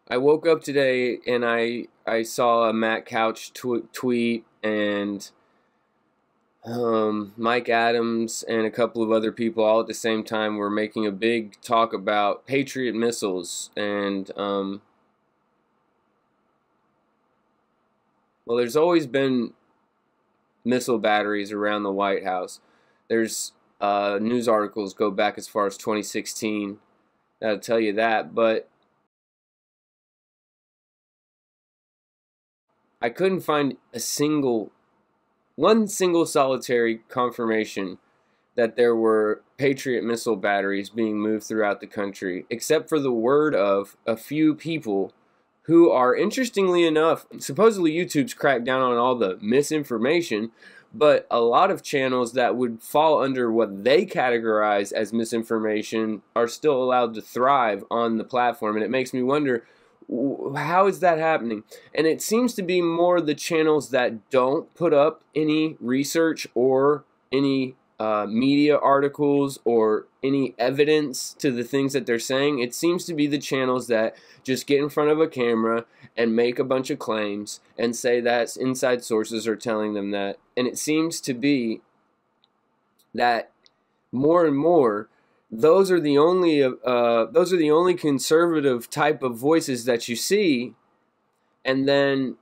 I woke up today and I saw a Matt Couch tweet and Mike Adams and a couple of other people all at the same time were making a big talk about Patriot missiles and well, there's always been missile batteries around the White House. There's news articles go back as far as 2016 that'll tell you that, but I couldn't find one single solitary confirmation that there were Patriot missile batteries being moved throughout the country, except for the word of a few people who are, interestingly enough, supposedly YouTube's cracked down on all the misinformation, but a lot of channels that would fall under what they categorize as misinformation are still allowed to thrive on the platform. And it makes me wonder, how is that happening? And it seems to be more the channels that don't put up any research or any media articles or any evidence to the things that they're saying. It seems to be the channels that just get in front of a camera and make a bunch of claims and say that inside sources are telling them that. And it seems to be that more and more those are the only conservative type of voices that you see, and then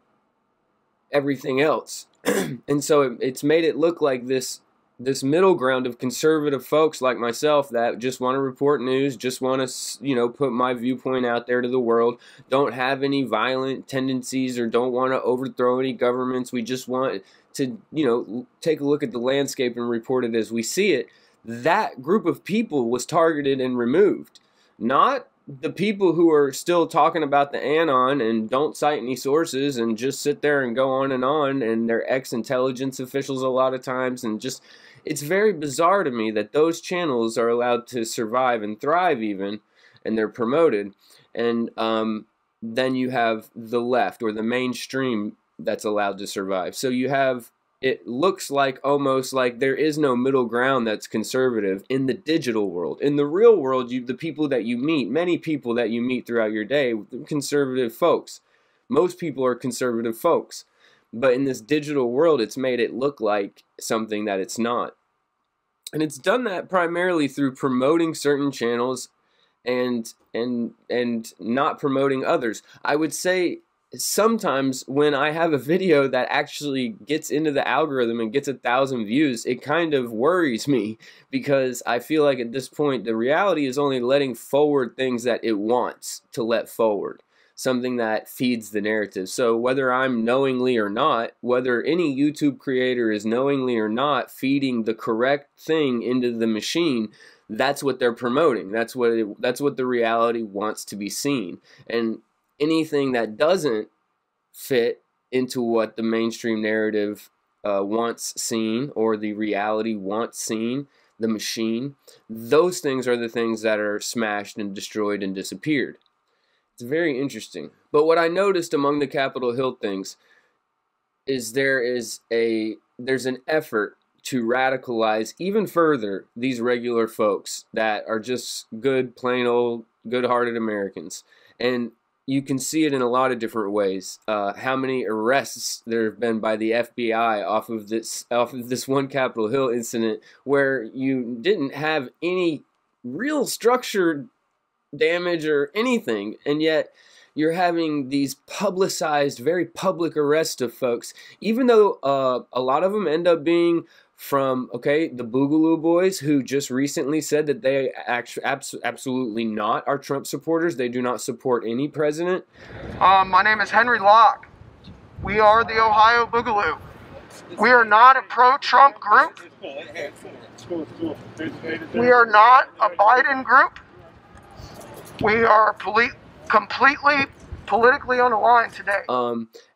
everything else. And so it's made it look like this middle ground of conservative folks like myself that just want to report news, just want to, put my viewpoint out there to the world, don't have any violent tendencies or don't want to overthrow any governments. We just want to, take a look at the landscape and report it as we see it. That group of people was targeted and removed, not the people who are still talking about the anon and don't cite any sources and just sit there and go on and they're ex-intelligence officials a lot of times, and just, it's very bizarre to me that those channels are allowed to survive and thrive even, and they're promoted. And then you have the left or the mainstream that's allowed to survive. So you have, it looks like almost like there is no middle ground that's conservative in the digital world. In the real world, the people that you meet, many people that you meet throughout your day, conservative folks. Most people are conservative folks. But in this digital world, it's made it look like something that it's not. And it's done that primarily through promoting certain channels and not promoting others. I would say sometimes when I have a video that actually gets into the algorithm and gets 1,000 views, it kind of worries me, because I feel like at this point the reality is only letting forward things that it wants to let forward, something that feeds the narrative. So whether I'm knowingly or not, whether any YouTube creator is knowingly or not feeding the correct thing into the machine, that's what they're promoting. That's what the reality wants to be seen. And anything that doesn't fit into what the mainstream narrative wants seen, or the reality wants seen, the machine, those things are the things that are smashed and destroyed and disappeared. It's very interesting. But what I noticed among the Capitol Hill things is there's an effort to radicalize even further these regular folks that are just good, plain old, good-hearted Americans. And you can see it in a lot of different ways. How many arrests there have been by the FBI off of this one Capitol Hill incident, where you didn't have any real structured damage or anything, and yet you're having these publicized, very public arrests of folks, even though a lot of them end up being from, the Boogaloo Boys, who just recently said that they absolutely not are Trump supporters. They do not support any president. My name is Henry Locke. We are the Ohio Boogaloo. We are not a pro-Trump group. We are not a Biden group. We are completely politically unaligned today.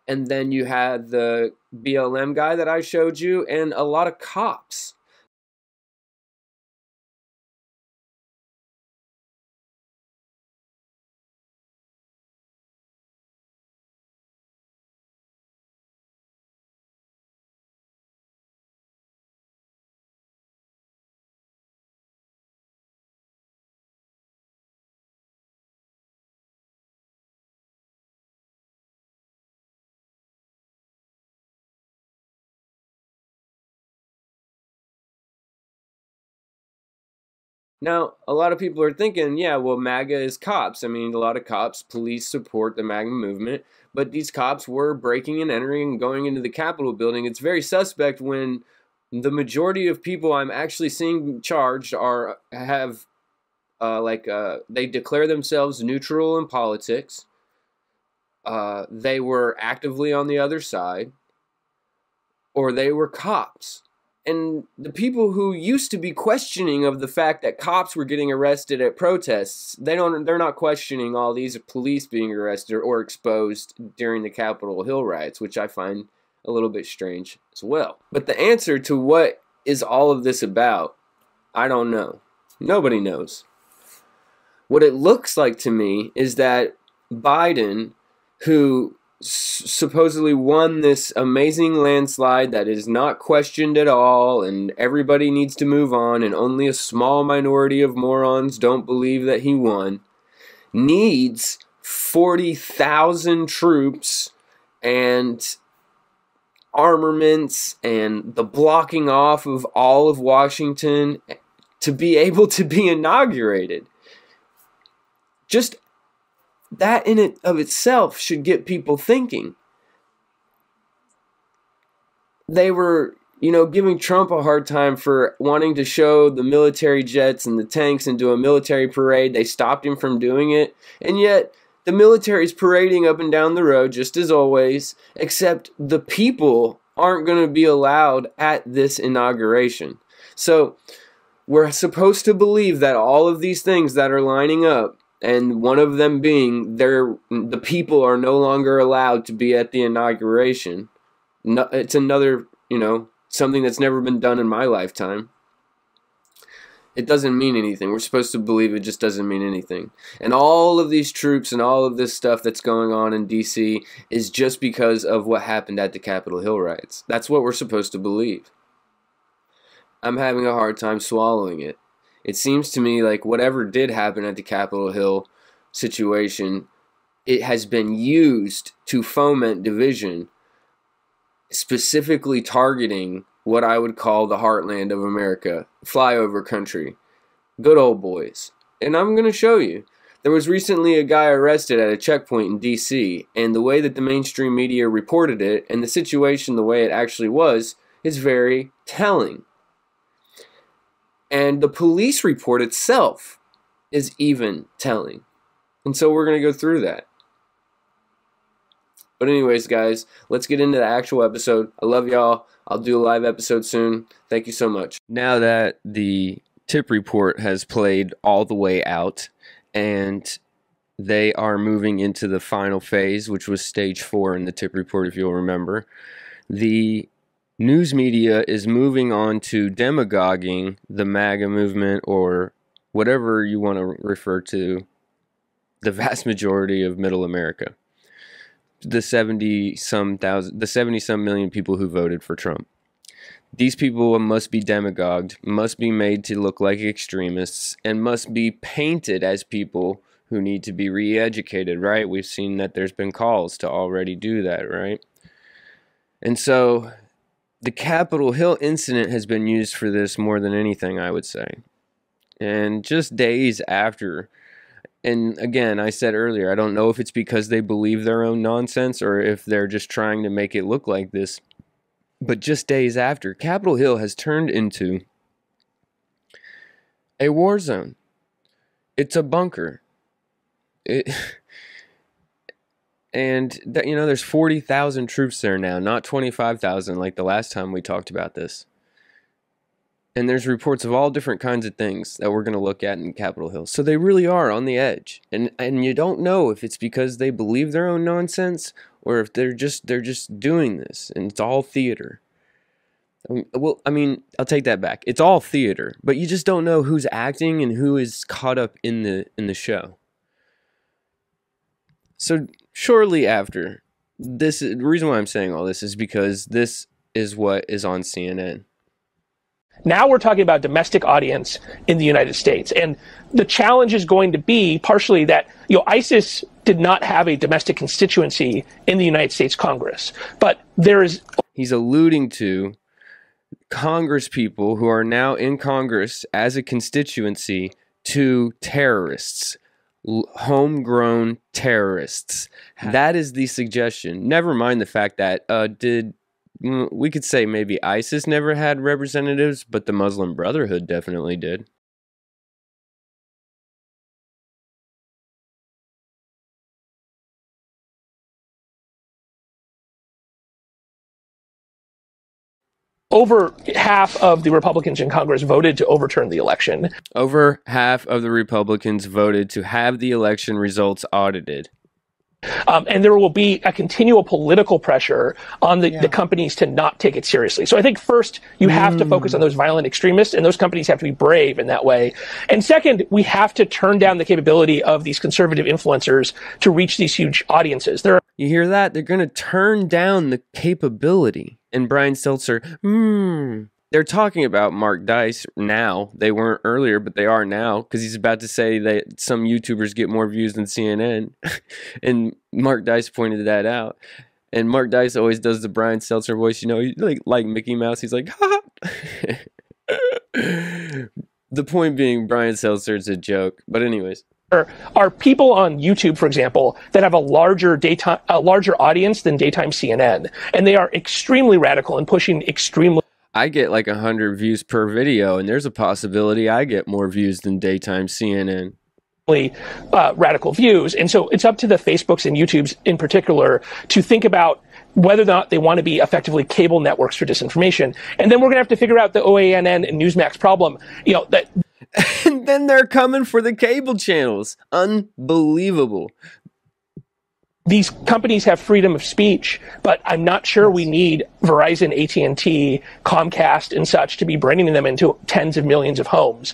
And then you had the BLM guy that I showed you, and a lot of cops. Now, a lot of people are thinking, yeah, well, MAGA is cops. I mean, a lot of cops, police support the MAGA movement, but these cops were breaking and entering and going into the Capitol building. It's very suspect when the majority of people I'm actually seeing charged they declare themselves neutral in politics. They were actively on the other side, or they were cops. And the people who used to be questioning of the fact that cops were getting arrested at protests, they're not questioning all these police being arrested or exposed during the Capitol Hill riots, which I find a little bit strange as well. But the answer to what is all of this about, I don't know. Nobody knows. What it looks like to me is that Biden, who supposedly won this amazing landslide that is not questioned at all, and everybody needs to move on, and only a small minority of morons don't believe that he won, needs 40,000 troops and armaments and the blocking off of all of Washington to be able to be inaugurated. Just that in it of itself should get people thinking. They were, giving Trump a hard time for wanting to show the military jets and the tanks and do a military parade. They stopped him from doing it. And yet, the military's parading up and down the road just as always, except the people aren't going to be allowed at this inauguration. So, we're supposed to believe that all of these things that are lining up, and one of them being the people are no longer allowed to be at the inauguration. No, it's another, something that's never been done in my lifetime. It doesn't mean anything. We're supposed to believe it just doesn't mean anything. And all of these troops and all of this stuff that's going on in D.C. is just because of what happened at the Capitol Hill riots. That's what we're supposed to believe. I'm having a hard time swallowing it. It seems to me like whatever did happen at the Capitol Hill situation, it has been used to foment division, specifically targeting what I would call the heartland of America, flyover country, good old boys. And I'm going to show you. There was recently a guy arrested at a checkpoint in D.C., and the way that the mainstream media reported it, and the situation the way it actually was, is very telling. And the police report itself is even telling. And so we're going to go through that. But anyways, guys, let's get into the actual episode. I love y'all. I'll do a live episode soon. Thank you so much. Now that the tip report has played all the way out, and they are moving into the final phase, which was stage 4 in the tip report, if you'll remember, the news media is moving on to demagoguing the MAGA movement, or whatever you want to refer to, the vast majority of middle America. The 70-some million people who voted for Trump. These people must be demagogued, must be made to look like extremists, and must be painted as people who need to be re-educated, right? We've seen that there's been calls to already do that, right? And so the Capitol Hill incident has been used for this more than anything, I would say. And just days after, and again, I said earlier, I don't know if it's because they believe their own nonsense or if they're just trying to make it look like this, but just days after, Capitol Hill has turned into a war zone. It's a bunker. And there's 40,000 troops there now, not 25,000 like the last time we talked about this. And there's reports of all different kinds of things that we're going to look at in Capitol Hill. So they really are on the edge. And you don't know if it's because they believe their own nonsense or if they're just doing this and it's all theater. Well, I mean, I'll take that back. It's all theater, but you just don't know who's acting and who is caught up in the show. So shortly after this, the reason why I'm saying all this is because this is what is on CNN. Now we're talking about domestic audience in the United States. And the challenge is going to be partially that, ISIS did not have a domestic constituency in the United States Congress. But there is... He's alluding to Congress people who are now in Congress as a constituency to terrorists, homegrown terrorists. That is the suggestion. Never mind the fact that we could say maybe ISIS never had representatives, but the Muslim Brotherhood definitely did. Over half of the Republicans in Congress voted to overturn the election. Over half of the Republicans voted to have the election results audited. And there will be a continual political pressure on the companies to not take it seriously. So I think first, you have to focus on those violent extremists, and those companies have to be brave in that way. And second, we have to turn down the capability of these conservative influencers to reach these huge audiences. You hear that? They're going to turn down the capability. And Brian Stelter, they're talking about Mark Dice now. They weren't earlier, but they are now, because he's about to say that some YouTubers get more views than CNN. And Mark Dice pointed that out. And Mark Dice always does the Brian Stelter voice, you know, like Mickey Mouse. He's like, ha! The point being, Brian Stelter is a joke. But anyways. Are people on YouTube, for example, that have a larger audience than daytime CNN, and they are extremely radical and pushing extremely. I get like 100 views per video, and there's a possibility I get more views than daytime CNN. Radical views, and so it's up to the Facebooks and YouTubes in particular to think about whether or not they want to be effectively cable networks for disinformation, and then we're going to have to figure out the OANN and Newsmax problem. You know that. And then they're coming for the cable channels. Unbelievable. These companies have freedom of speech, but I'm not sure we need Verizon, AT&T, Comcast, and such to be bringing them into tens of millions of homes.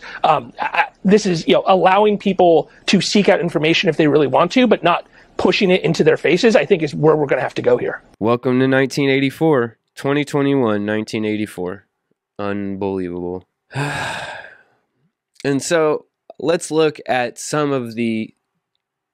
This is, allowing people to seek out information if they really want to, but not pushing it into their faces, I think is where we're going to have to go here. Welcome to 1984, 2021, 1984. Unbelievable. And so let's look at some of the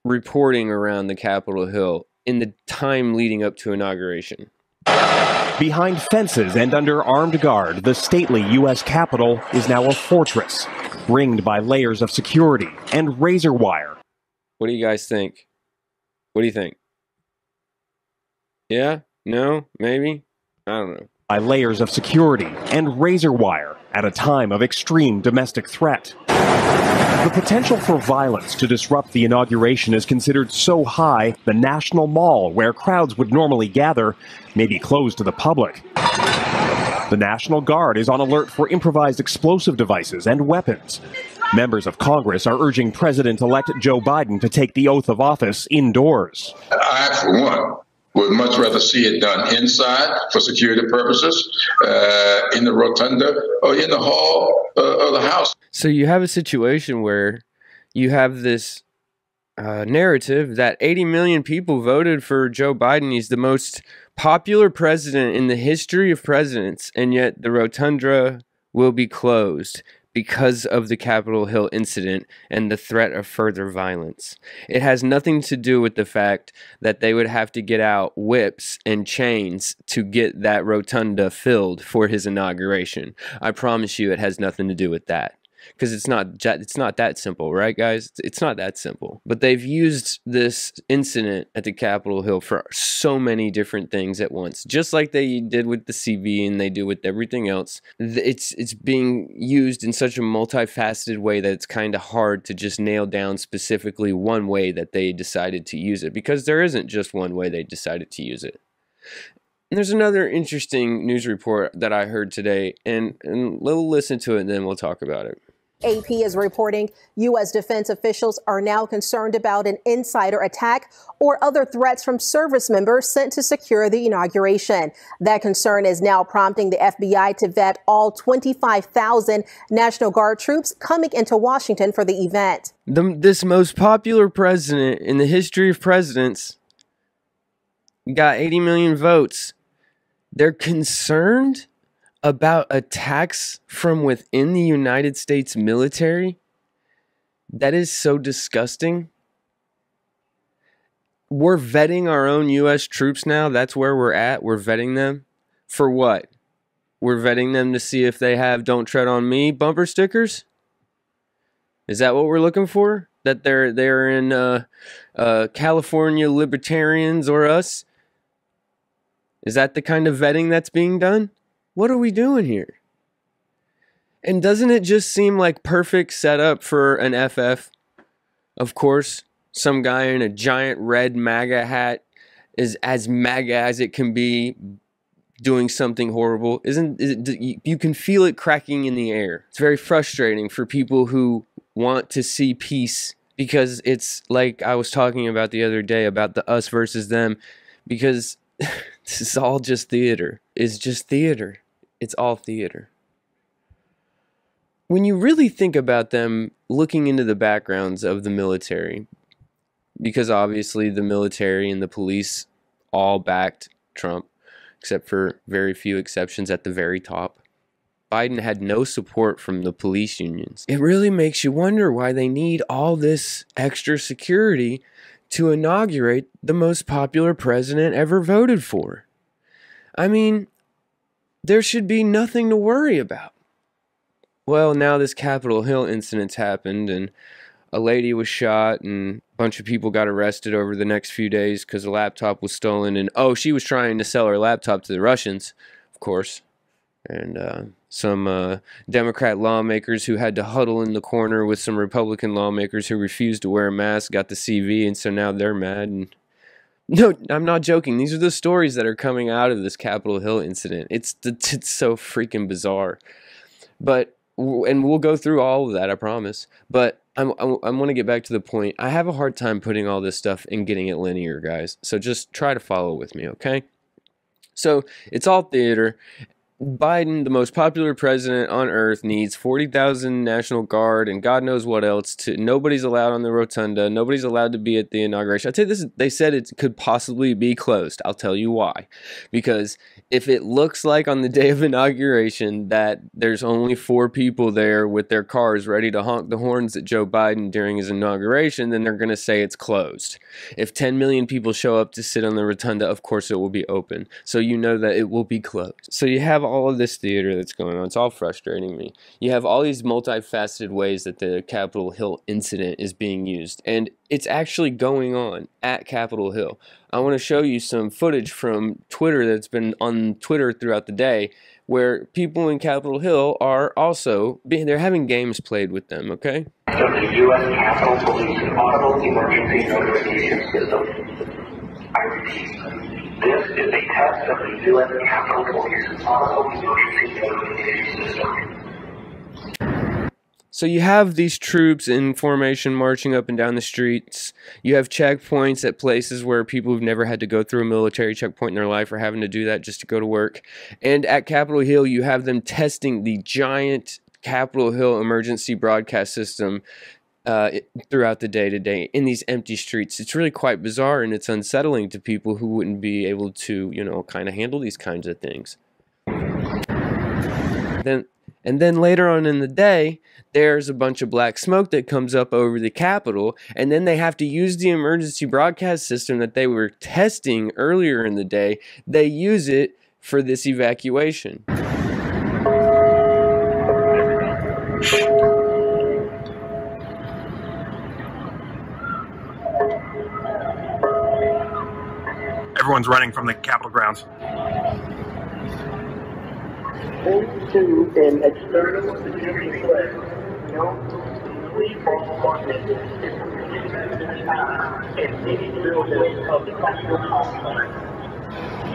reporting around the Capitol Hill in the time leading up to inauguration. Behind fences and under armed guard, the stately U.S. Capitol is now a fortress, ringed by layers of security and razor wire. What do you guys think? What do you think? Yeah? No? Maybe? I don't know. By layers of security and razor wire at a time of extreme domestic threat. The potential for violence to disrupt the inauguration is considered so high, the National Mall, where crowds would normally gather, may be closed to the public. The National Guard is on alert for improvised explosive devices and weapons. Members of Congress are urging President-elect Joe Biden to take the oath of office indoors. I, for one, would much rather see it done inside for security purposes, in the rotunda or in the hall of the House. So you have a situation where you have this narrative that 80 million people voted for Joe Biden. He's the most popular president in the history of presidents, and yet the rotunda will be closed because of the Capitol Hill incident and the threat of further violence. It has nothing to do with the fact that they would have to get out whips and chains to get that rotunda filled for his inauguration. I promise you it has nothing to do with that. Because it's not that simple, right, guys? It's not that simple. But they've used this incident at the Capitol Hill for so many different things at once. Just like they did with the CV and they do with everything else. It's being used in such a multifaceted way that it's kind of hard to just nail down specifically one way that they decided to use it. Because there isn't just one way they decided to use it. And there's another interesting news report that I heard today, and we'll listen to it and then we'll talk about it. AP is reporting U.S. defense officials are now concerned about an insider attack or other threats from service members sent to secure the inauguration. That concern is now prompting the FBI to vet all 25,000 National Guard troops coming into Washington for the event. This most popular president in the history of presidents got 80 million votes. They're concerned about attacks from within the United States military? That is so disgusting. We're vetting our own U.S. troops now. That's where we're at. We're vetting them. For what? we're vetting them to see if they have "Don't Tread on Me" bumper stickers? Is that what we're looking for? That they're in California libertarians or us? Is that the kind of vetting that's being done? What are we doing here? And doesn't it just seem like perfect setup for an FF? Of course, some guy in a giant red MAGA hat is as MAGA as it can be, doing something horrible. You can feel it cracking in the air. It's very frustrating for people who want to see peace, because it's like I was talking about the other day about the us versus them, because this is all just theater. It's just theater. It's all theater. When you really think about them looking into the backgrounds of the military, because obviously the military and the police all backed Trump, except for very few exceptions at the very top. Biden had no support from the police unions. It really makes you wonder why they need all this extra security to inaugurate the most popular president ever voted for. I mean, there should be nothing to worry about. Well, now this Capitol Hill incident's happened, and a lady was shot, and a bunch of people got arrested over the next few days because a laptop was stolen, and she was trying to sell her laptop to the Russians, of course. And some Democrat lawmakers who had to huddle in the corner with some Republican lawmakers who refused to wear a mask got the CV, and so now they're mad. And no, I'm not joking. These are the stories that are coming out of this Capitol Hill incident. It's so freaking bizarre. And we'll go through all of that, I promise. But I want to get back to the point. I have a hard time putting all this stuff and getting it linear, guys. So just try to follow with me, okay? So it's all theater. Biden, the most popular president on earth, needs 40,000 National Guard and God knows what else. Nobody's allowed on the rotunda. Nobody's allowed to be at the inauguration. I'll tell you this, they said it could possibly be closed. I'll tell you why. Because if it looks like on the day of inauguration that there's only 4 people there with their cars ready to honk the horns at Joe Biden during his inauguration, then they're going to say it's closed. If 10 million people show up to sit on the rotunda, of course it will be open. So you know that it will be closed. So you have all of this theater that's going on. It's all frustrating me. You have all these multifaceted ways that the Capitol Hill incident is being used. And it's actually going on at Capitol Hill. I want to show you some footage from Twitter that's been on Twitter throughout the day, where people in Capitol Hill are also they're having games played with them, okay? Of the U.S. Capitol Police Audible Emergency Notification System. I repeat, this is a test of the U.S. Capitol Police Audible Emergency Notification System. So you have these troops in formation marching up and down the streets. You have checkpoints at places where people who've never had to go through a military checkpoint in their life are having to do that just to go to work. And at Capitol Hill, you have them testing the giant Capitol Hill emergency broadcast system throughout the day-to-day in these empty streets. It's really quite bizarre, and it's unsettling to people who wouldn't be able to, kind of handle these kinds of things. And then later on in the day, there's a bunch of black smoke that comes up over the Capitol, and then they have to use the emergency broadcast system that they were testing earlier in the day. They use it for this evacuation. Everyone's running from the Capitol grounds. Into an external security threat. No, we from in any building of the Capitol complex.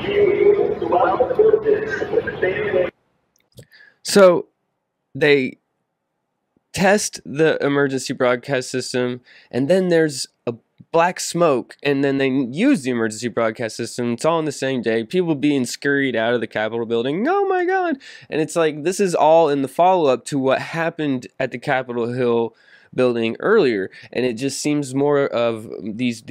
You throughout the building. So they test the emergency broadcast system, and then there's a black smoke, and then they use the emergency broadcast system. It's all on the same day. People being scurried out of the Capitol building. Oh my God. And it's like, this is all in the follow-up to what happened at the Capitol Hill building earlier. And it just seems more of these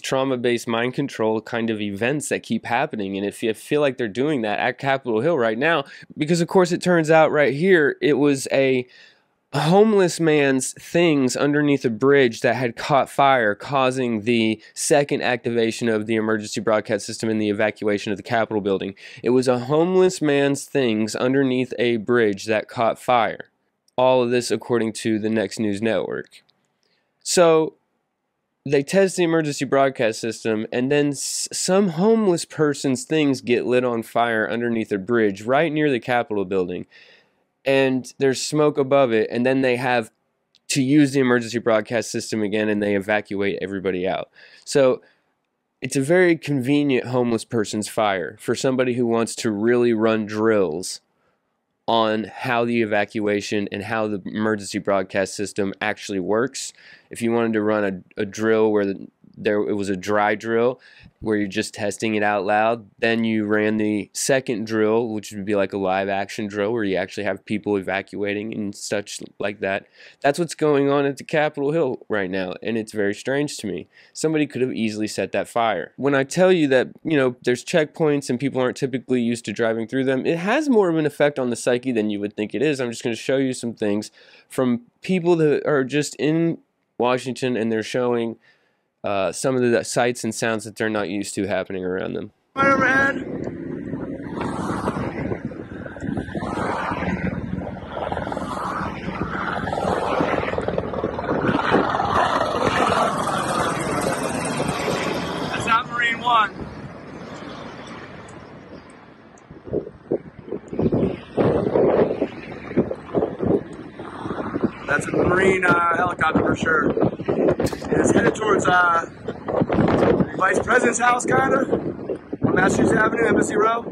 trauma-based mind control kind of events that keep happening. And if you feel like they're doing that at Capitol Hill right now, because of course it turns out right here, it was a a homeless man's things underneath a bridge that had caught fire, causing the second activation of the emergency broadcast system and the evacuation of the Capitol building. It was a homeless man's things underneath a bridge that caught fire. All of this according to the Next News Network. So they test the emergency broadcast system, and then some homeless person's things get lit on fire underneath a bridge right near the Capitol building. And there's smoke above it, and then they have to use the emergency broadcast system again, and they evacuate everybody out. So it's a very convenient homeless person's fire for somebody who wants to really run drills on how the evacuation and how the emergency broadcast system actually works. If you wanted to run a drill where it was a dry drill where you're just testing it out loud, then you ran the second drill, which would be like a live action drill where you actually have people evacuating and such like that. That's what's going on at the Capitol Hill right now, and it's very strange to me. Somebody could have easily set that fire. When I tell you that, you know, there's checkpoints and people aren't typically used to driving through them, it has more of an effect on the psyche than you would think it is. I'm just going to show you some things from people that are just in Washington, and they're showing some of the sights and sounds that they're not used to happening around them. That's not Marine 1. That's a Marine helicopter for sure. It's headed towards the Vice President's house, kind of, on Massachusetts Avenue, Embassy Row.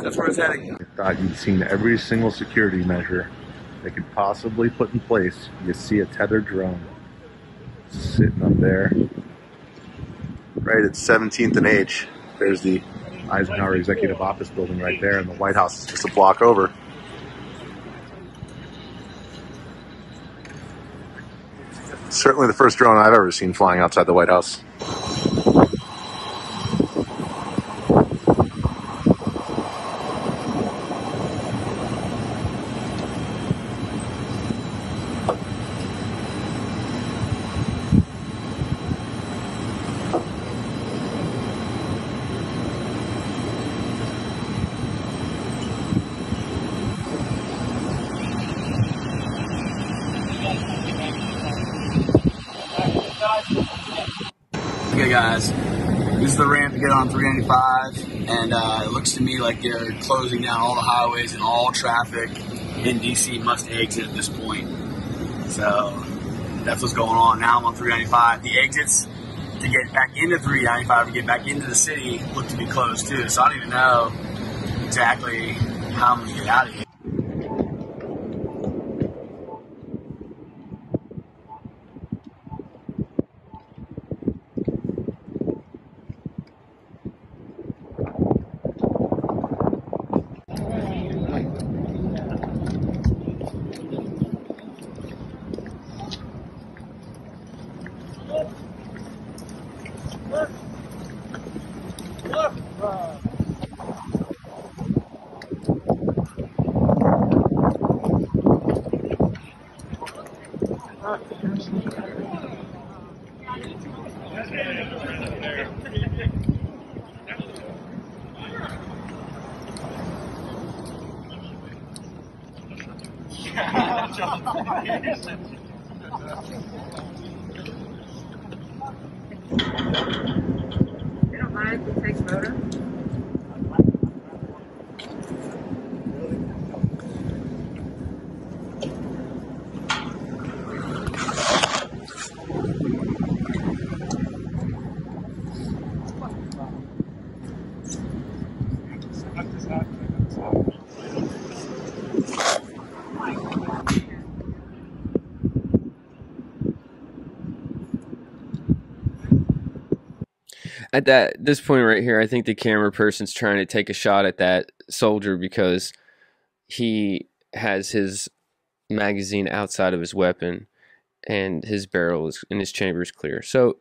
That's where it's heading. I thought you'd seen every single security measure they could possibly put in place. You see a tethered drone sitting up there. Right at 17th and H. There's the Eisenhower Executive Office building right there, and the White House is just a block over. Certainly the first drone I've ever seen flying outside the White House. Okay guys, this is the ramp to get on 395, and it looks to me like they're closing down all the highways, and all traffic in DC must exit at this point. So that's what's going on. Now I'm on 395. The exits to get back into 395 to get back into the city look to be closed too, so I don't even know exactly how I'm going to get out of here. You don't mind if we take photos? At this point right here, I think the camera person's trying to take a shot at that soldier because he has his magazine outside of his weapon and his barrel is in his chamber is clear. So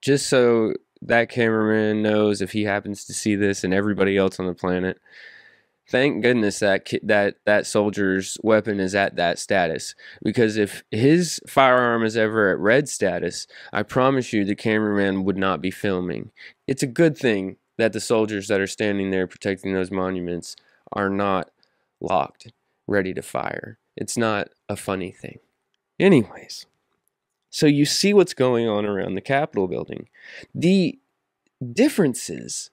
just so that cameraman knows, if he happens to see this, and everybody else on the planet, Thank goodness that soldier's weapon is at that status, because if his firearm is ever at red status, I promise you the cameraman would not be filming. It's a good thing that the soldiers that are standing there protecting those monuments are not locked, ready to fire. It's not a funny thing. Anyways, so you see what's going on around the Capitol building. The differences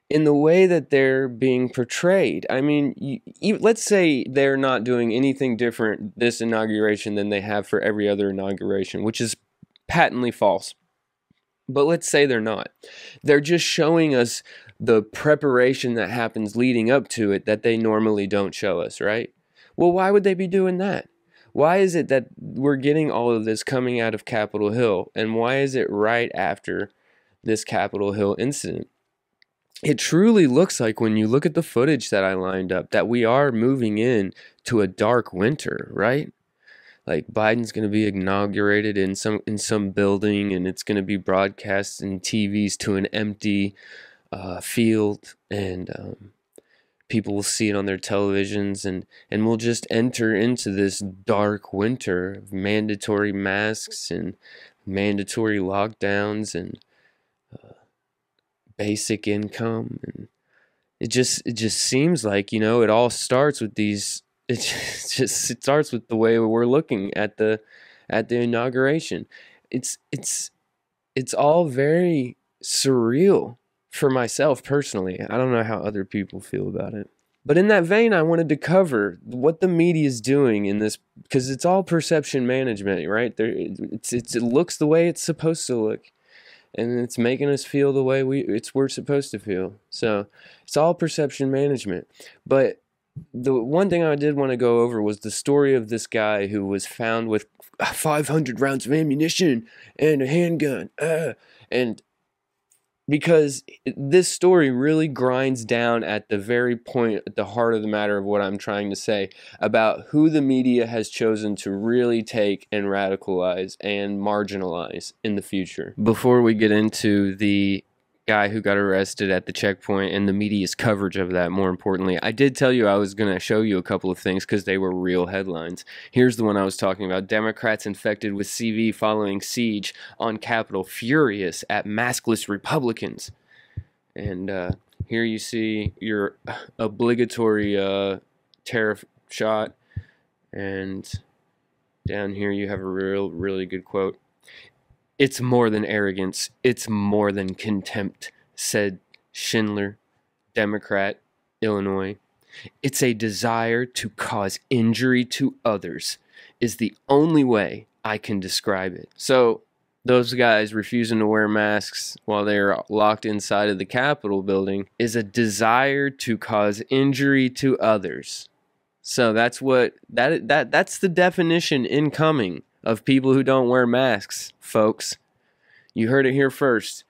in the way that they're being portrayed. I mean, let's say they're not doing anything different this inauguration than they have for every other inauguration, which is patently false. But let's say they're not. They're just showing us the preparation that happens leading up to it that they normally don't show us, right? Well, why would they be doing that? Why is it that we're getting all of this coming out of Capitol Hill? And why is it right after this Capitol Hill incident? It truly looks like, when you look at the footage that I lined up, that we are moving in to a dark winter, right? Like, Biden's going to be inaugurated in some building, and it's going to be broadcast in TVs to an empty field, and people will see it on their televisions, and we'll just enter into this dark winter of mandatory masks and mandatory lockdowns and basic income. And it just seems like, you know, it all starts with these. It starts with the way we're looking at the inauguration. It's all very surreal for myself personally. I don't know how other people feel about it. But in that vein, I wanted to cover what the media is doing in this, because it's all perception management, right? It looks the way it's supposed to look, and it's making us feel the way we're supposed to feel. So it's all perception management. But the one thing I did want to go over was the story of this guy who was found with 500 rounds of ammunition and a handgun. And because this story really grinds down at the very point, at the heart of the matter of what I'm trying to say about who the media has chosen to really take and radicalize and marginalize in the future. Before we get into the guy who got arrested at the checkpoint and the media's coverage of that, more importantly, I did tell you I was going to show you a couple of things because they were real headlines. Here's the one I was talking about. Democrats infected with CV following siege on Capitol, furious at maskless Republicans. And here you see your obligatory tariff shot. And down here you have a really good quote. "It's more than arrogance, it's more than contempt," said Schindler, Democrat, Illinois. "It's a desire to cause injury to others is the only way I can describe it." So those guys refusing to wear masks while they're locked inside of the Capitol building is a desire to cause injury to others. So that's what that's the definition incoming of people who don't wear masks, folks. You heard it here first.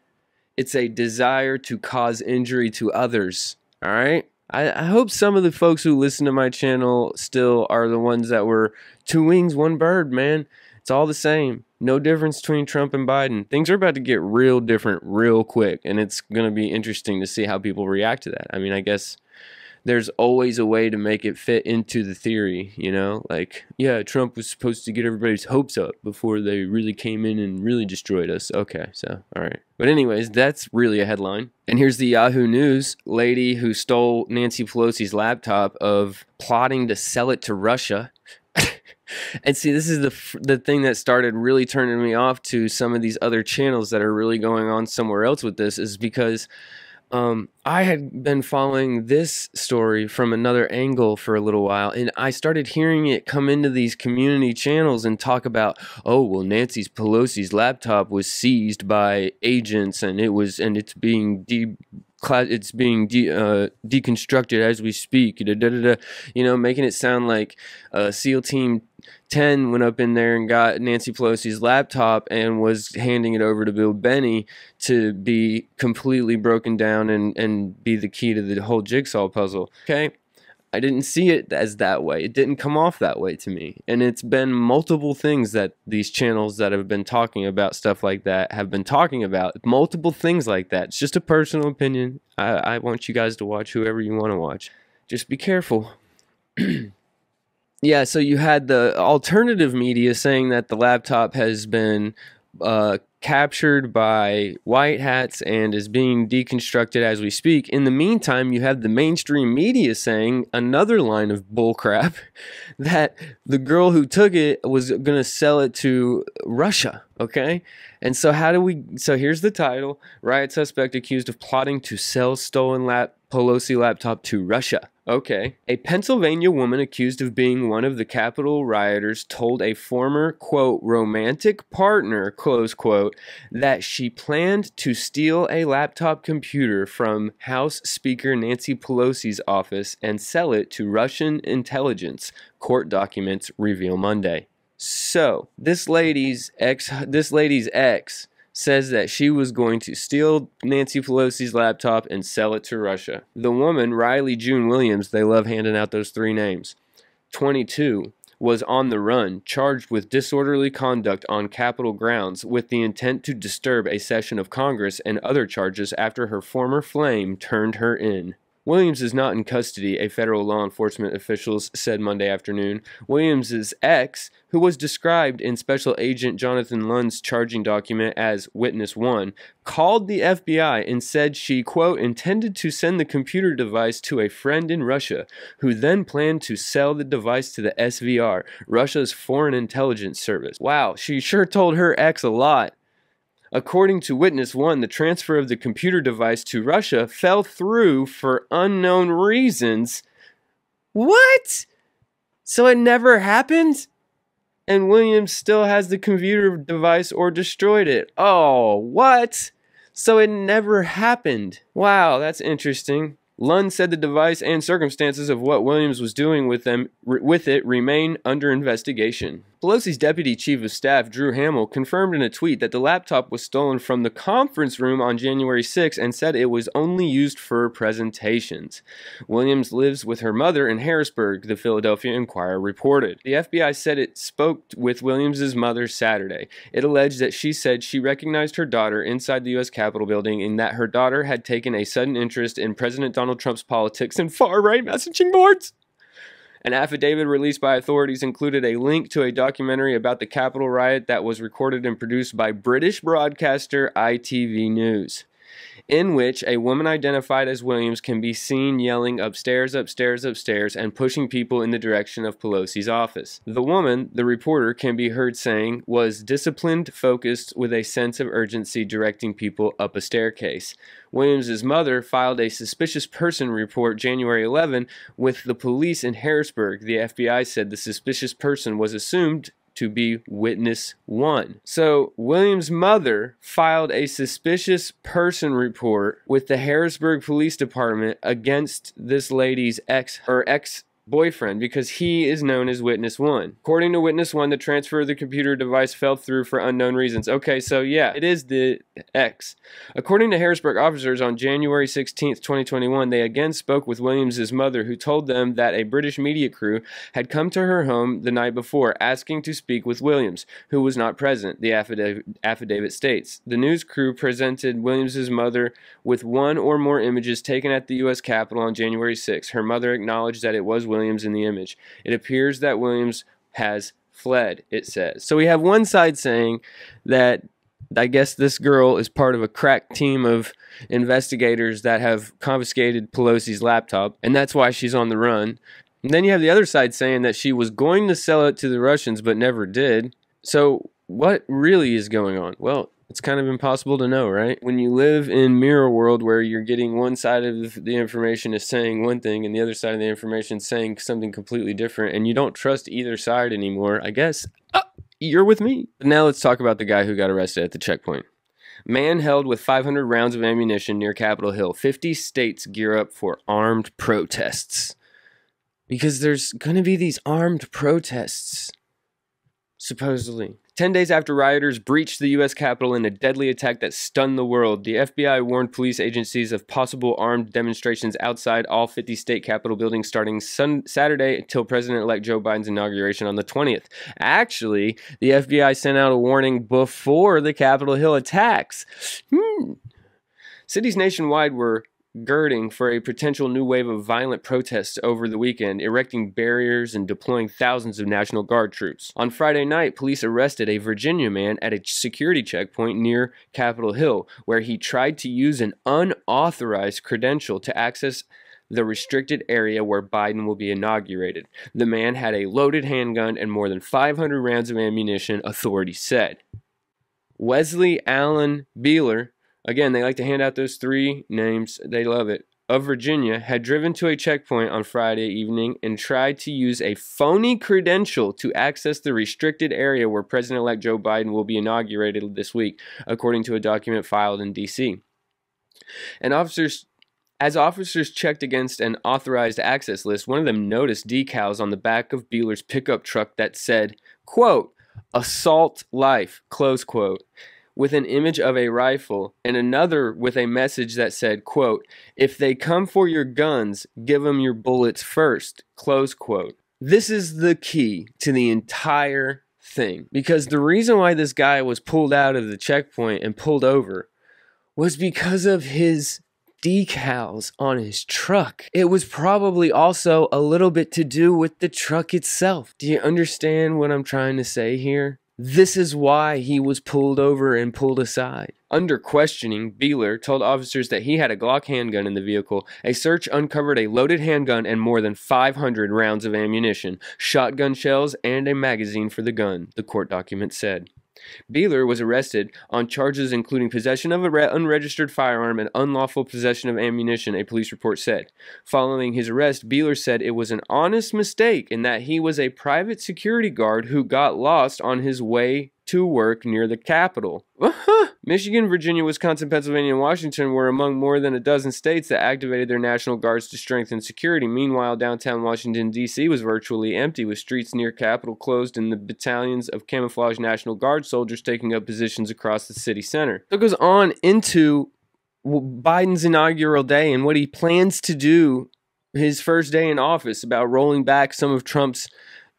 It's a desire to cause injury to others. All right? I hope some of the folks who listen to my channel still are the ones that were two wings, one bird, man. It's all the same. No difference between Trump and Biden. Things are about to get real different real quick, and it's going to be interesting to see how people react to that. I mean, I guess there's always a way to make it fit into the theory, you know? Like, yeah, Trump was supposed to get everybody's hopes up before they really came in and really destroyed us. Okay, so, all right. But anyways, that's really a headline. And here's the Yahoo News lady who stole Nancy Pelosi's laptop of plotting to sell it to Russia. And see, this is the thing that started really turning me off to some of these other channels that are really going on somewhere else with this, is because I had been following this story from another angle for a little while, and I started hearing it come into these community channels and talk about, oh, well, Nancy Pelosi's laptop was seized by agents, and it's being deconstructed as we speak. You know, making it sound like SEAL Team 10 went up in there and got Nancy Pelosi's laptop and was handing it over to Bill Benny to be completely broken down and be the key to the whole jigsaw puzzle. Okay? I didn't see it as that way. It didn't come off that way to me. And it's been multiple things that these channels that have been talking about stuff like that have been talking about. Multiple things like that. It's just a personal opinion. I want you guys to watch whoever you want to watch. just be careful. Yeah, so you had the alternative media saying that the laptop has been captured by white hats and is being deconstructed as we speak. In the meantime, you have the mainstream media saying another line of bullcrap that the girl who took it was going to sell it to Russia. Okay, and so so here's the title: Riot suspect accused of plotting to sell stolen Pelosi laptop to Russia. Okay. A Pennsylvania woman accused of being one of the Capitol rioters told a former, quote, romantic partner, close quote, that she planned to steal a laptop computer from House Speaker Nancy Pelosi's office and sell it to Russian intelligence, court documents reveal Monday. So, this lady's ex says that she was going to steal Nancy Pelosi's laptop and sell it to Russia. The woman, Riley June Williams, they love handing out those three names, 22, was on the run, charged with disorderly conduct on Capitol grounds with the intent to disturb a session of Congress and other charges after her former flame turned her in. Williams is not in custody, a federal law enforcement officials said Monday afternoon. Williams's ex, who was described in Special Agent Jonathan Lund's charging document as Witness 1, called the FBI and said she, quote, intended to send the computer device to a friend in Russia, who then planned to sell the device to the SVR, Russia's Foreign Intelligence Service. Wow, she sure told her ex a lot. According to Witness 1, the transfer of the computer device to Russia fell through for unknown reasons. What? So it never happened? And Williams still has the computer device or destroyed it. Oh, what? So it never happened. Wow, that's interesting. Lund said the device and circumstances of what Williams was doing with it remain under investigation. Pelosi's deputy chief of staff, Drew Hamill, confirmed in a tweet that the laptop was stolen from the conference room on January 6 and said it was only used for presentations. Williams lives with her mother in Harrisburg, the Philadelphia Inquirer reported. The FBI said it spoke with Williams' mother Saturday. It alleged that she said she recognized her daughter inside the U.S. Capitol building and that her daughter had taken a sudden interest in President Donald Trump's politics and far-right messaging boards. An affidavit released by authorities included a link to a documentary about the Capitol riot that was recorded and produced by British broadcaster ITV News, in which a woman identified as Williams can be seen yelling upstairs, upstairs, upstairs, and pushing people in the direction of Pelosi's office. The woman, the reporter, can be heard saying, was disciplined, focused, with a sense of urgency directing people up a staircase. Williams' mother filed a suspicious person report January 11 with the police in Harrisburg. The FBI said the suspicious person was assumed to be Witness 1. So Williams' mother filed a suspicious person report with the Harrisburg Police Department against this lady's ex-boyfriend because he is known as Witness 1. According to Witness 1, the transfer of the computer device fell through for unknown reasons. Okay, so yeah, it is the ex. According to Harrisburg officers, on January 16, 2021, they again spoke with Williams' mother, who told them that a British media crew had come to her home the night before, asking to speak with Williams, who was not present, the affidavit states. The news crew presented Williams' mother with one or more images taken at the U.S. Capitol on January 6. Her mother acknowledged that it was Williams in the image. It appears that Williams has fled, it says. So we have one side saying that I guess this girl is part of a crack team of investigators that have confiscated Pelosi's laptop, and that's why she's on the run. And then you have the other side saying that she was going to sell it to the Russians but never did. So what really is going on? Well, it's kind of impossible to know, right? When you live in mirror world where you're getting one side of the information is saying one thing and the other side of the information is saying something completely different, and you don't trust either side anymore, I guess you're with me. Now let's talk about the guy who got arrested at the checkpoint. Man held with 500 rounds of ammunition near Capitol Hill. 50 states gear up for armed protests. Because there's going to be these armed protests, supposedly. 10 days after rioters breached the U.S. Capitol in a deadly attack that stunned the world, the FBI warned police agencies of possible armed demonstrations outside all 50 state Capitol buildings starting Saturday until President-elect Joe Biden's inauguration on the 20th. Actually, the FBI sent out a warning before the Capitol Hill attacks. Cities nationwide were girding for a potential new wave of violent protests over the weekend, erecting barriers and deploying thousands of National Guard troops. On Friday night, police arrested a Virginia man at a security checkpoint near Capitol Hill, where he tried to use an unauthorized credential to access the restricted area where Biden will be inaugurated. The man had a loaded handgun and more than 500 rounds of ammunition, authorities said. Wesley Allen Beeler, again, they like to hand out those three names, they love it, of Virginia, had driven to a checkpoint on Friday evening and tried to use a phony credential to access the restricted area where President-elect Joe Biden will be inaugurated this week, according to a document filed in D.C. As officers checked against an authorized access list, one of them noticed decals on the back of Beeler's pickup truck that said, quote, "Assault Life," close quote, with an image of a rifle, and another with a message that said, quote, "If they come for your guns, give them your bullets first," close quote. This is the key to the entire thing, because the reason why this guy was pulled out of the checkpoint and pulled over was because of his decals on his truck. It was probably also a little bit to do with the truck itself. Do you understand what I'm trying to say here? This is why he was pulled over and pulled aside. Under questioning, Beeler told officers that he had a Glock handgun in the vehicle. A search uncovered a loaded handgun and more than 500 rounds of ammunition, shotgun shells, and a magazine for the gun, the court document said. Beeler was arrested on charges including possession of an unregistered firearm and unlawful possession of ammunition, a police report said. Following his arrest, Beeler said it was an honest mistake and that he was a private security guard who got lost on his way to work near the Capitol. Michigan, Virginia, Wisconsin, Pennsylvania, and Washington were among more than a dozen states that activated their National Guards to strengthen security. Meanwhile, downtown Washington, D.C. was virtually empty, with streets near Capitol closed and the battalions of camouflaged National Guard soldiers taking up positions across the city center. So it goes on into Biden's inaugural day and what he plans to do his first day in office about rolling back some of Trump's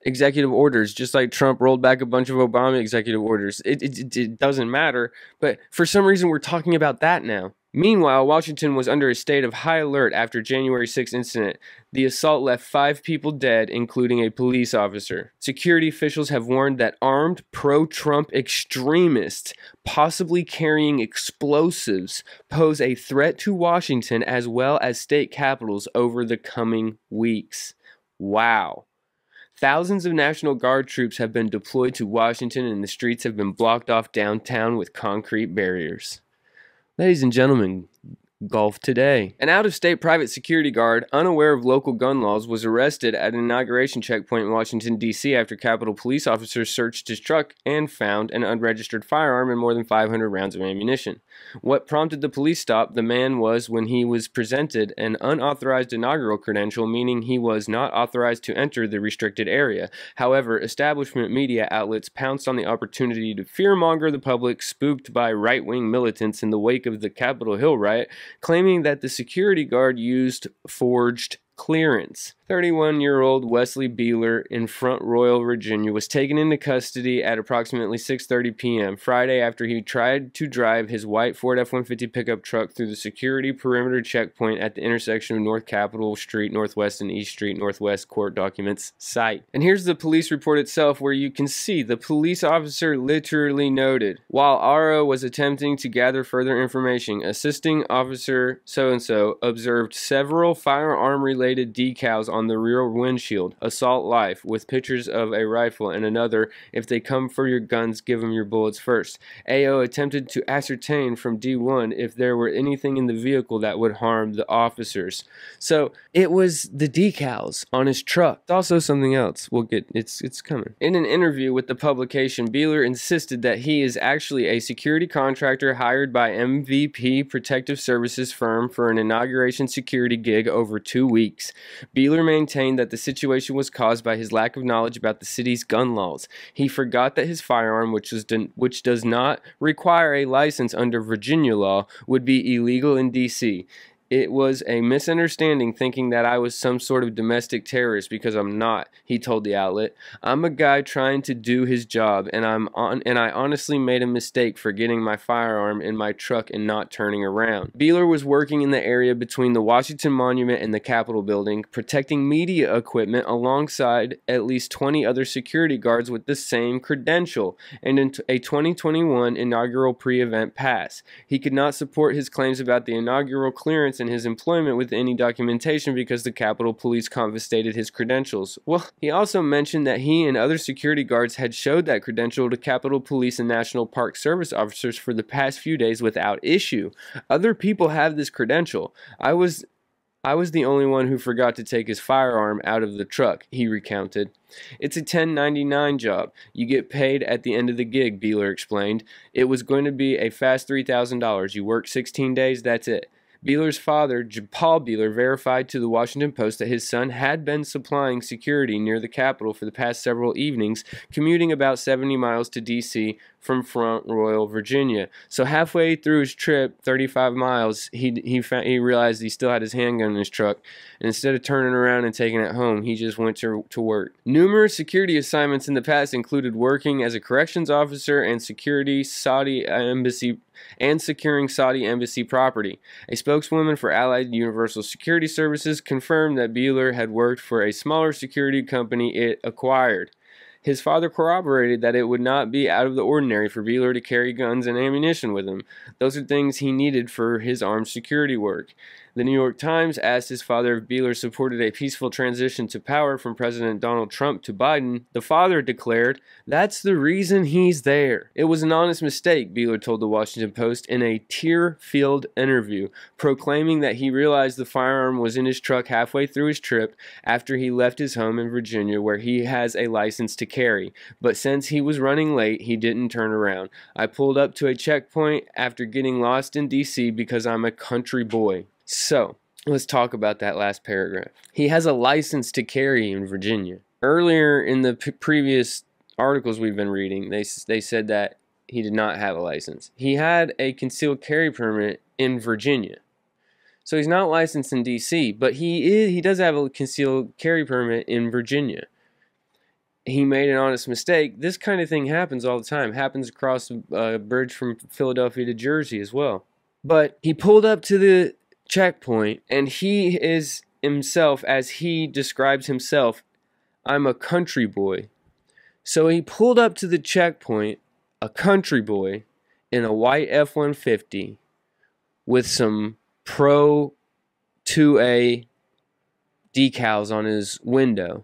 executive orders, just like Trump rolled back a bunch of Obama executive orders. It doesn't matter, but for some reason we're talking about that now. Meanwhile, Washington was under a state of high alert after January 6th incident. The assault left 5 people dead, including a police officer. Security officials have warned that armed pro-Trump extremists, possibly carrying explosives, pose a threat to Washington as well as state capitals over the coming weeks. Wow. Thousands of National Guard troops have been deployed to Washington and the streets have been blocked off downtown with concrete barriers. Ladies and gentlemen, Golf Today. An out-of-state private security guard, unaware of local gun laws, was arrested at an inauguration checkpoint in Washington, D.C. after Capitol police officers searched his truck and found an unregistered firearm and more than 500 rounds of ammunition. What prompted the police stop the man was when he was presented an unauthorized inaugural credential, meaning he was not authorized to enter the restricted area. However, establishment media outlets pounced on the opportunity to fearmonger the public spooked by right-wing militants in the wake of the Capitol Hill riot, claiming that the security guard used forged clearance. 31-year-old Wesley Beeler in Front Royal, Virginia, was taken into custody at approximately 6:30 p.m. Friday after he tried to drive his white Ford F-150 pickup truck through the security perimeter checkpoint at the intersection of North Capitol Street Northwest and East Street Northwest, court documents cite. And here's the police report itself, where you can see the police officer literally noted, while RO was attempting to gather further information, assisting officer so-and-so observed several firearm-related decals on the rear windshield, assault life, with pictures of a rifle, and another, if they come for your guns, give them your bullets first. AO attempted to ascertain from D1 if there were anything in the vehicle that would harm the officers. So it was the decals on his truck. It's also something else. We'll get, it's coming. In an interview with the publication, Beeler insisted that he is actually a security contractor hired by MVP Protective Services firm for an inauguration security gig over 2 weeks. Beeler maintained that the situation was caused by his lack of knowledge about the city's gun laws. He forgot that his firearm, which does not require a license under Virginia law, would be illegal in D.C. It was a misunderstanding thinking that I was some sort of domestic terrorist because I'm not, he told the outlet. I'm a guy trying to do his job, and I honestly made a mistake for getting my firearm in my truck and not turning around. Beeler was working in the area between the Washington Monument and the Capitol building, protecting media equipment alongside at least 20 other security guards with the same credential and a 2021 inaugural pre-event pass. He could not support his claims about the inaugural clearance and his employment with any documentation because the Capitol Police confiscated his credentials. Well, he also mentioned that he and other security guards had showed that credential to Capitol Police and National Park Service officers for the past few days without issue. Other people have this credential. I was the only one who forgot to take his firearm out of the truck, he recounted. It's a 1099 job. You get paid at the end of the gig, Beeler explained. It was going to be a fast $3,000. You work 16 days, that's it. Beeler's father, Paul Beeler, verified to the Washington Post that his son had been supplying security near the Capitol for the past several evenings, commuting about 70 miles to D.C. from Front Royal, Virginia. So halfway through his trip, 35 miles, he realized he still had his handgun in his truck, and instead of turning around and taking it home, he just went to work. Numerous security assignments in the past included working as a corrections officer and securing Saudi embassy property. A spokeswoman for Allied Universal Security Services confirmed that Beeler had worked for a smaller security company it acquired. His father corroborated that it would not be out of the ordinary for Beeler to carry guns and ammunition with him. Those are things he needed for his armed security work. The New York Times asked his father if Beeler supported a peaceful transition to power from President Donald Trump to Biden. The father declared, "That's the reason he's there." It was an honest mistake, Beeler told the Washington Post in a tear-filled interview, proclaiming that he realized the firearm was in his truck halfway through his trip after he left his home in Virginia where he has a license to carry. But since he was running late, he didn't turn around. I pulled up to a checkpoint after getting lost in D.C. because I'm a country boy. So, let's talk about that last paragraph. He has a license to carry in Virginia. Earlier in the previous articles we've been reading, they said that he did not have a license. He had a concealed carry permit in Virginia. So he's not licensed in D.C., but he does have a concealed carry permit in Virginia. He made an honest mistake. This kind of thing happens all the time. Happens across a bridge from Philadelphia to Jersey as well. But he pulled up to the checkpoint, and he is himself, as he describes himself, I'm a country boy. So he pulled up to the checkpoint, a country boy, in a white F-150 with some Pro 2A decals on his window,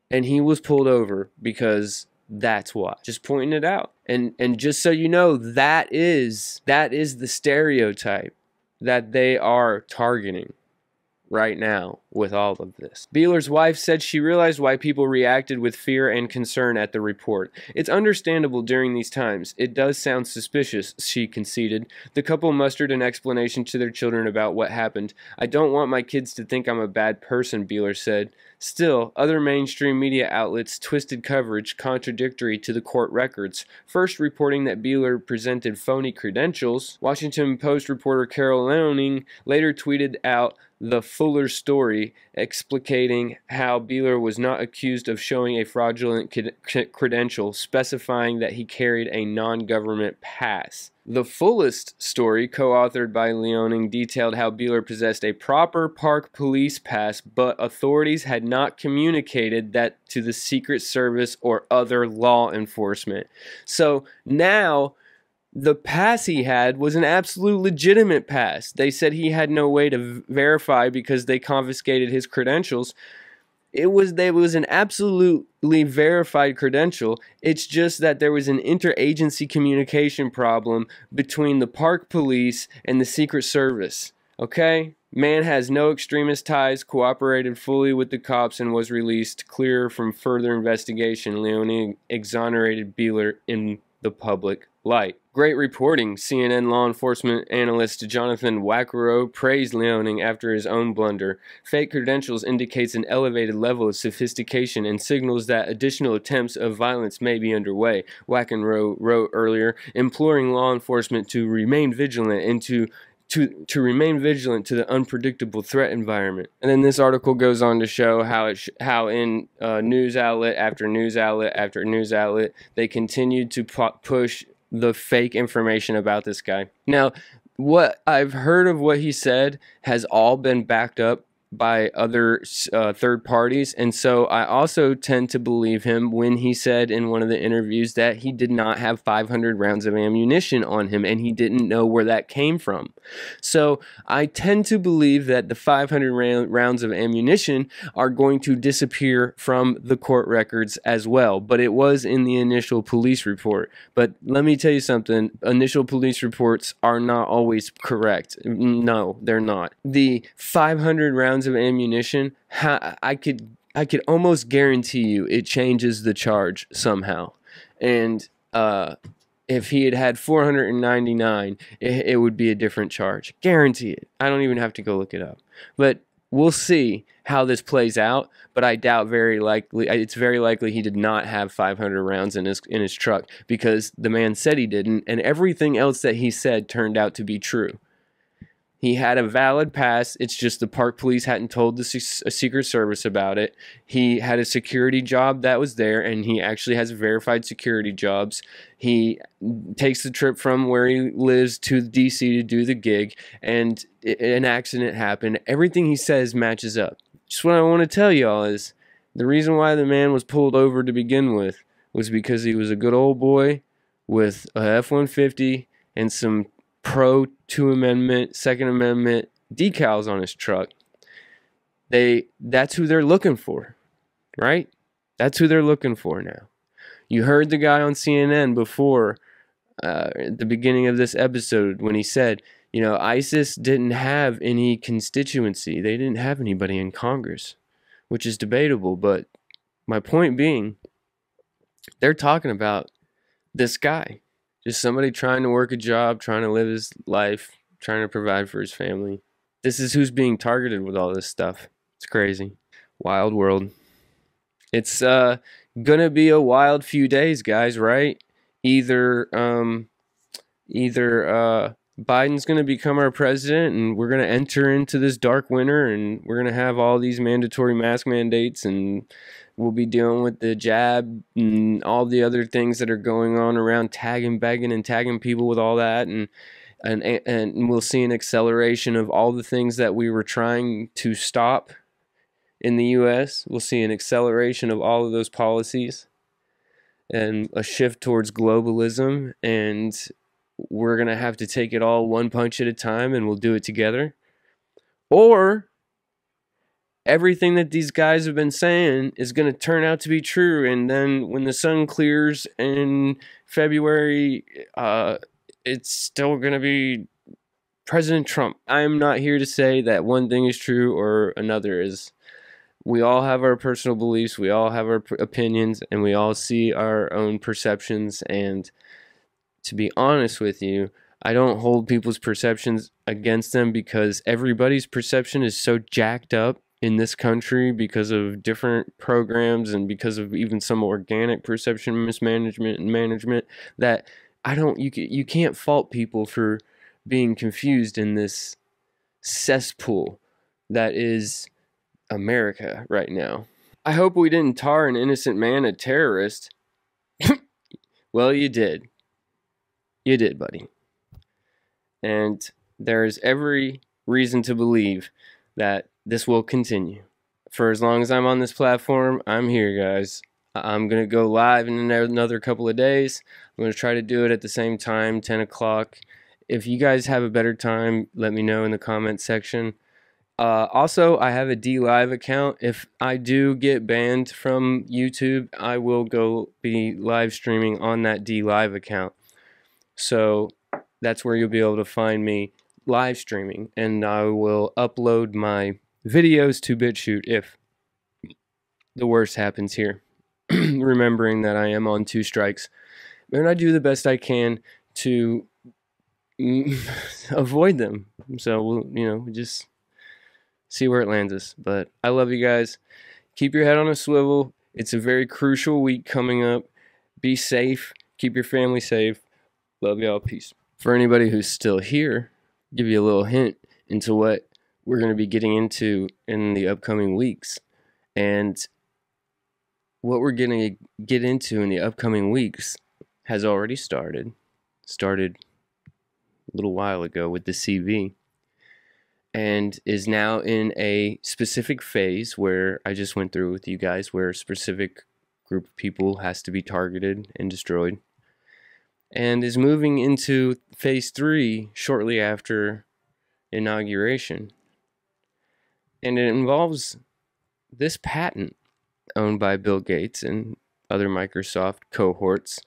and he was pulled over because that's why. Just pointing it out. And just so you know, that is the stereotype that they are targeting right now with all of this. Beeler's wife said she realized why people reacted with fear and concern at the report. It's understandable during these times. It does sound suspicious, she conceded. The couple mustered an explanation to their children about what happened. I don't want my kids to think I'm a bad person, Beeler said. Still, other mainstream media outlets twisted coverage contradictory to the court records, first reporting that Beeler presented phony credentials. Washington Post reporter Carol Leoning later tweeted out the fuller story, explicating how Beeler was not accused of showing a fraudulent credential, specifying that he carried a non-government pass. The fullest story, co-authored by Leoning, detailed how Beeler possessed a proper park police pass, but authorities had not communicated that to the Secret Service or other law enforcement. So now, the pass he had was an absolute legitimate pass. They said he had no way to verify because they confiscated his credentials. It was an absolutely verified credential. It's just that there was an interagency communication problem between the park police and the Secret Service. Okay? Man has no extremist ties, cooperated fully with the cops, and was released clear from further investigation. Leoning exonerated Beeler in the public light. Great reporting. CNN law enforcement analyst Jonathan Wackrow praised Leoning after his own blunder. Fake credentials indicates an elevated level of sophistication and signals that additional attempts of violence may be underway, Wackrow wrote earlier, imploring law enforcement to remain vigilant and to to remain vigilant to the unpredictable threat environment. And then this article goes on to show how in news outlet after news outlet after news outlet, they continued to push the fake information about this guy. Now, what I've heard of what he said has all been backed up by other third parties, and so I also tend to believe him when he said in one of the interviews that he did not have 500 rounds of ammunition on him and he didn't know where that came from. So I tend to believe that the 500 rounds of ammunition are going to disappear from the court records as well, but it was in the initial police report. But let me tell you something, initial police reports are not always correct. No, they're not. The 500 rounds of ammunition, I could almost guarantee you it changes the charge somehow. And if he had had 499, it would be a different charge. Guarantee it. I don't even have to go look it up. But we'll see how this plays out, but I doubt it's very likely he did not have 500 rounds in his truck, because the man said he didn't, and everything else that he said turned out to be true. He had a valid pass. It's just the park police hadn't told the Secret Service about it. He had a security job that was there, and he actually has verified security jobs. He takes the trip from where he lives to DC to do the gig, and an accident happened. Everything he says matches up. Just what I want to tell y'all is the reason why the man was pulled over to begin with was because he was a good old boy with a F-150 and some pro-2 Amendment, Second Amendment decals on his truck. That's who they're looking for, right? That's who they're looking for now. You heard the guy on CNN before, at the beginning of this episode, when he said, you know, ISIS didn't have any constituency. They didn't have anybody in Congress, which is debatable. But my point being, they're talking about this guy. Just somebody trying to work a job, trying to live his life, trying to provide for his family. This is who's being targeted with all this stuff. It's crazy. Wild world. It's gonna be a wild few days, guys, right? Either Biden's gonna become our president and we're gonna enter into this dark winter and we're gonna have all these mandatory mask mandates, and we'll be dealing with the jab and all the other things that are going on around tagging, begging, and tagging people with all that, and we'll see an acceleration of all the things that we were trying to stop in the U.S. We'll see an acceleration of all of those policies and a shift towards globalism, and we're going to have to take it all one punch at a time, and we'll do it together. Or everything that these guys have been saying is going to turn out to be true, and then when the sun clears in February, it's still going to be President Trump. I am not here to say that one thing is true or another is. We all have our personal beliefs, we all have our opinions, and we all see our own perceptions. And to be honest with you, I don't hold people's perceptions against them, because everybody's perception is so jacked up in this country because of different programs and because of even some organic perception mismanagement and management, that you can't fault people for being confused in this cesspool that is America right now. I hope we didn't tar an innocent man a terrorist. Well, you did. You did, buddy. And there's every reason to believe that this will continue. For as long as I'm on this platform, I'm here, guys. I'm going to go live in another couple of days. I'm going to try to do it at the same time, 10 o'clock. If you guys have a better time, let me know in the comment section. Also, I have a DLive account. If I do get banned from YouTube, I will go be live streaming on that DLive account. So that's where you'll be able to find me live streaming, and I will upload my videos to BitChute if the worst happens here. Remembering that I am on 2 strikes, and I do the best I can to avoid them. So we'll, just see where it lands us. But I love you guys. Keep your head on a swivel. It's a very crucial week coming up. Be safe. Keep your family safe. Love y'all. Peace. For anybody who's still here, give you a little hint into what we're going to be getting into in the upcoming weeks. And what we're going to get into in the upcoming weeks has already started a little while ago with the CV, and is now in a specific phase where I just went through with you guys, where a specific group of people has to be targeted and destroyed, and is moving into phase 3 shortly after inauguration. And it involves this patent owned by Bill Gates and other Microsoft cohorts,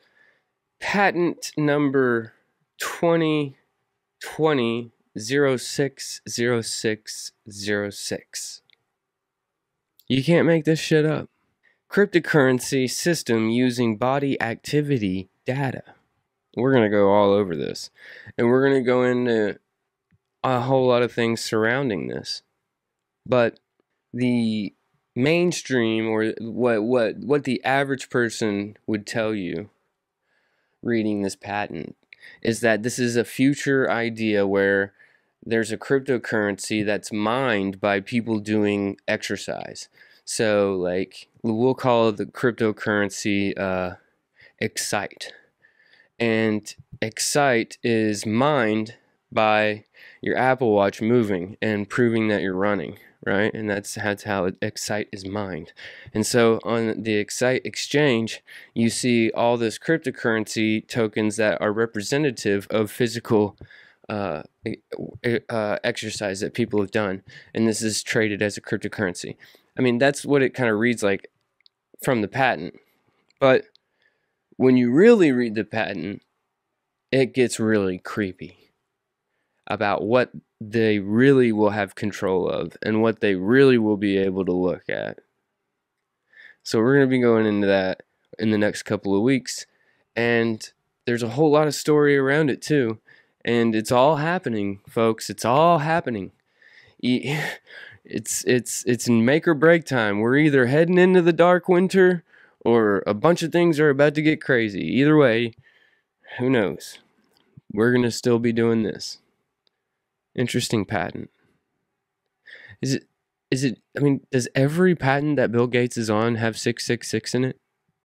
patent number 2020-060606. You can't make this shit up. Cryptocurrency system using body activity data. We're going to go all over this. And we're going to go into a whole lot of things surrounding this. But the mainstream, or what the average person would tell you reading this patent, is that this is a future idea where there's a cryptocurrency that's mined by people doing exercise. So, like, we'll call the cryptocurrency Excite. And Excite is mined by your Apple Watch moving and proving that you're running, right? And that's how Excite is mined. And so on the Excite exchange, you see all this cryptocurrency tokens that are representative of physical exercise that people have done. And this is traded as a cryptocurrency. I mean, that's what it kind of reads like from the patent. But when you really read the patent, it gets really creepy about what they really will have control of and what they really will be able to look at. So we're going to be going into that in the next couple of weeks, and there's a whole lot of story around it too, and it's all happening, folks. It's all happening. It's make or break time. We're either heading into the dark winter, or a bunch of things are about to get crazy. Either way, who knows? We're going to still be doing this. Interesting patent. Is it, I mean, does every patent that Bill Gates is on have 666 in it?